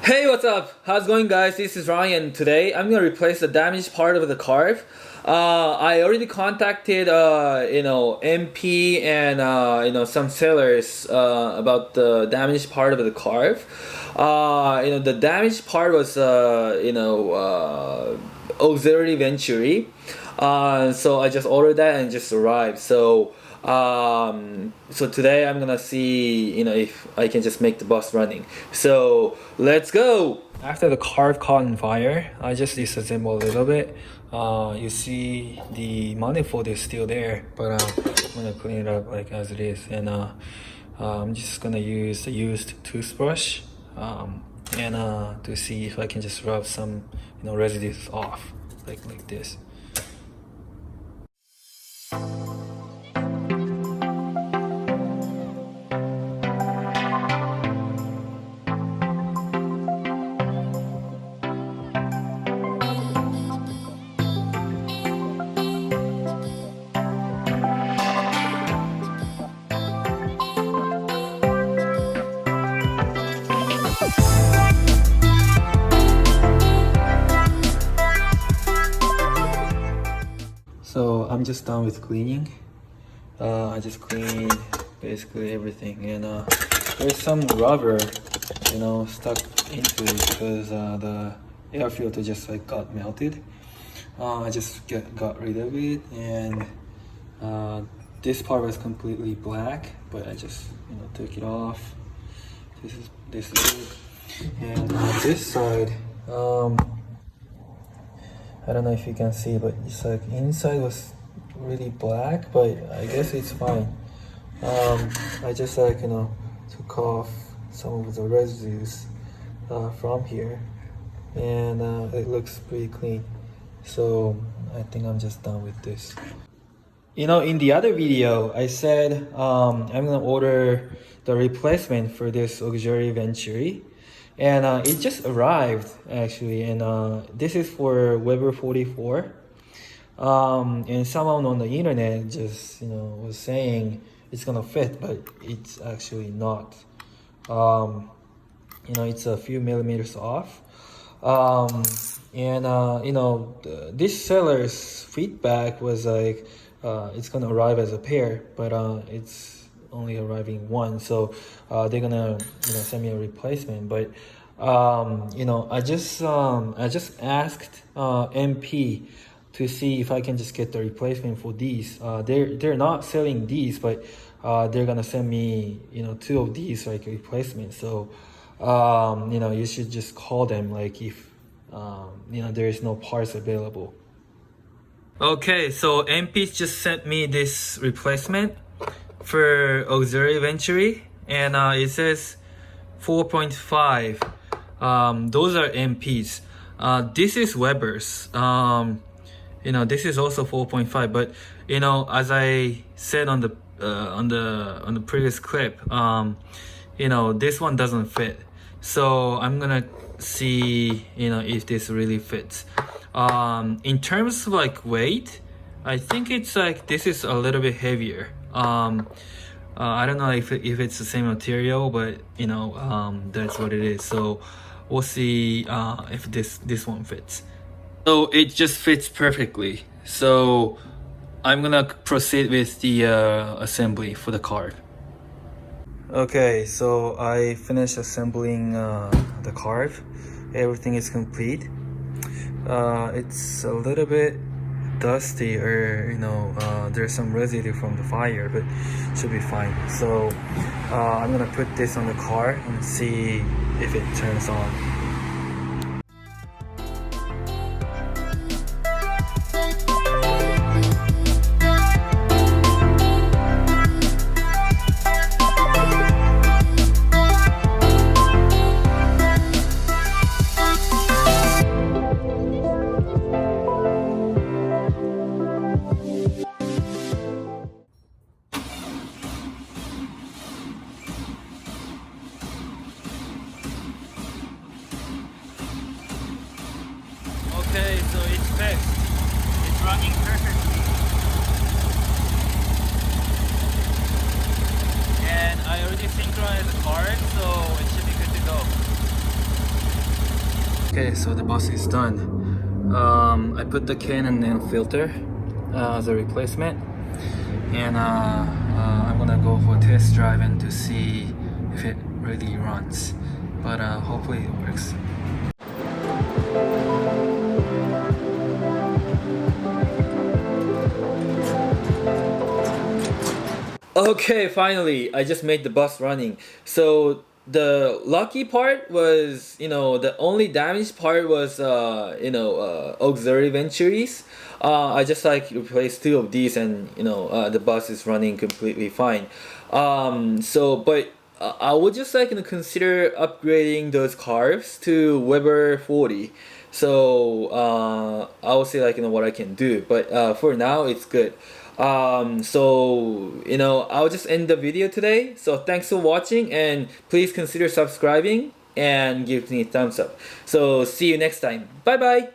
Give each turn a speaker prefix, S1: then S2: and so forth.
S1: Hey, what's up? How's it going, guys? This is Ryan. Today, I'm gonna replace the damaged part of the carb. I already contacted, MP and some sellers about the damaged part of the carb. The damaged part was auxiliary venturi. So I just ordered that and it just arrived. So today I'm gonna see if I can just make the bus running. So let's go. After the carb caught on fire, I just disassembled a little bit. You see the manifold is still there, but I'm gonna clean it up like as it is, and I'm just gonna use a used toothbrush and to see if I can just rub some residues off like this. So I'm just done with cleaning. I just cleaned basically everything, and there's some rubber, stuck into it because the air filter just got melted. I just got rid of it, and this part was completely black, but I just took it off. This is it, and this side. I don't know if you can see, but it's inside was really black, but I guess it's fine. I just took off some of the residues from here, and it looks pretty clean. So I think I'm just done with this. In the other video, I said I'm gonna order the replacement for this auxiliary venturi. And it just arrived actually, and this is for Weber 44. And someone on the internet just was saying it's gonna fit, but it's actually not. It's a few millimeters off. This seller's feedback was it's gonna arrive as a pair, but it's only arriving one, so they're gonna send me a replacement. But I just asked MP to see if I can just get the replacement for these. They're not selling these, but they're gonna send me two of these replacement. So you should just call them if there is no parts available. Okay, so MP just sent me this replacement for auxiliary venturi, and it says 4.5. Those are MPs. This is Weber's. This is also 4.5, but as I said on the previous clip, this one doesn't fit. So I'm gonna see if this really fits. In terms of weight, I think it's this is a little bit heavier. I don't know if it's the same material, but that's what it is. So we'll see if this one fits. So it just fits perfectly. So I'm gonna proceed with the assembly for the carb. Okay, so I finished assembling the carb. Everything is complete. It's a little bit dusty, or there's some residue from the fire, but should be fine. So I'm gonna put this on the car and see if it turns on. Okay, so it's fixed. It's running perfectly. And I already synchronized the card, so it should be good to go. Okay, so the bus is done. I put the Canon nail filter as a replacement, and I'm gonna go for a test drive and to see if it really runs. But hopefully it works. Okay, finally, I just made the bus running. So the lucky part was, the only damaged part was, auxiliary venturies. I just replaced two of these, and the bus is running completely fine. But I would just consider upgrading those carbs to Weber 40. So I will see what I can do. But for now, it's good. I'll just end the video today. So thanks for watching, and please consider subscribing and give me a thumbs up. So see you next time. Bye bye.